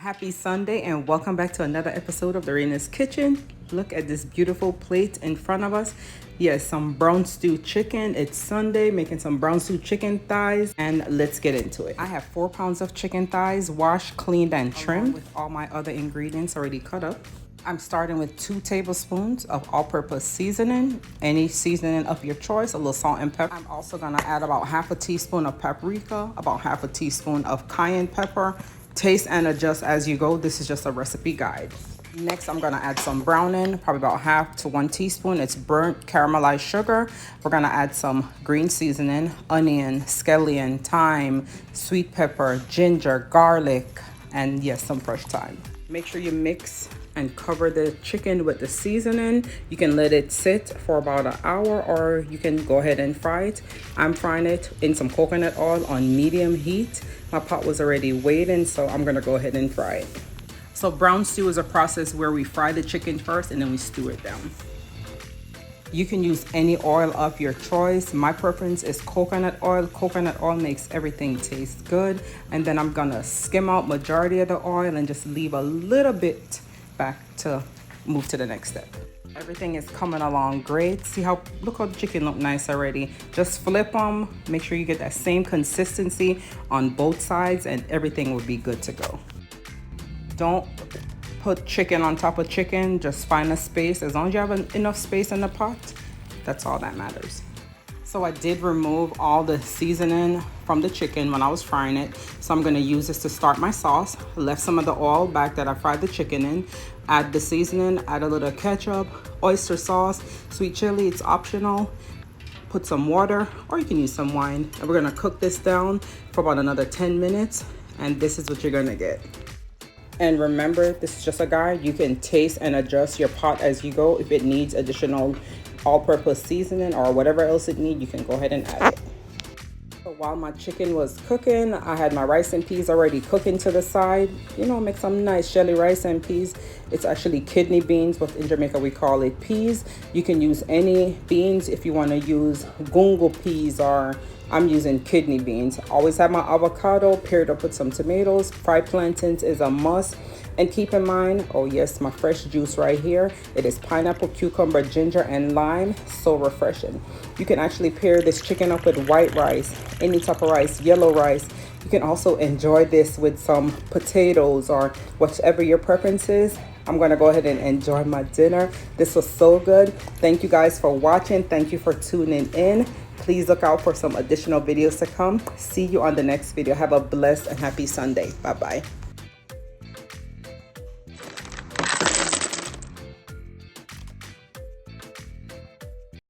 Happy Sunday and welcome back to another episode of Raina's Kitchen. Look at this beautiful plate in front of us. Yes, some Brownstew chicken. It's Sunday, making some Brownstew chicken thighs, and let's get into it. I have 4 pounds of chicken thighs, washed, cleaned, and trimmed with all my other ingredients already cut up. I'm starting with 2 tablespoons of all-purpose seasoning, any seasoning of your choice, a little salt and pepper. I'm also gonna add about half a teaspoon of paprika, about half a teaspoon of cayenne pepper. Taste and adjust as you go. This is just a recipe guide. Next, I'm gonna add some browning, probably about half to 1 teaspoon. It's burnt caramelized sugar. We're gonna add some green seasoning, onion, scallion, thyme, sweet pepper, ginger, garlic, and yes, some fresh thyme. Make sure you mix and cover the chicken with the seasoning. You can let it sit for about an hour or you can go ahead and fry it. I'm frying it in some coconut oil on medium heat. My pot was already waiting, so I'm gonna go ahead and fry it. So brown stew is a process where we fry the chicken first and then we stew it down. You can use any oil of your choice. My preference is coconut oil. Coconut oil makes everything taste good. And then I'm gonna skim out majority of the oil and just leave a little bit back to move to the next step. Everything is coming along great. Look how the chicken look nice already. Just flip them, make sure you get that same consistency on both sides and everything will be good to go. Don't put chicken on top of chicken, just find a space. As long as you have enough space in the pot, that's all that matters. So I did remove all the seasoning from the chicken when I was frying it. So I'm gonna use this to start my sauce. Left some of the oil back that I fried the chicken in. Add the seasoning, add a little ketchup, oyster sauce, sweet chili, it's optional. Put some water, or you can use some wine. And we're gonna cook this down for about another 10 minutes. And this is what you're gonna get. And remember, this is just a guide. You can taste and adjust your pot as you go. If it needs additional all-purpose seasoning or whatever else it needs, you can go ahead and add it. So while my chicken was cooking, I had my rice and peas already cooking to the side. You know, make some nice jelly rice and peas. It's actually kidney beans, but in Jamaica we call it peas. You can use any beans if you want to use gungo peas, or I'm using kidney beans. Always have my avocado paired up with some tomatoes. Fried plantains is a must. And keep in mind, oh yes, my fresh juice right here. It is pineapple, cucumber, ginger, and lime. So refreshing. You can actually pair this chicken up with white rice, any type of rice, yellow rice. You can also enjoy this with some potatoes or whatever your preference is. I'm gonna go ahead and enjoy my dinner. This was so good. Thank you guys for watching. Thank you for tuning in. Please look out for some additional videos to come. See you on the next video. Have a blessed and happy Sunday. Bye-bye.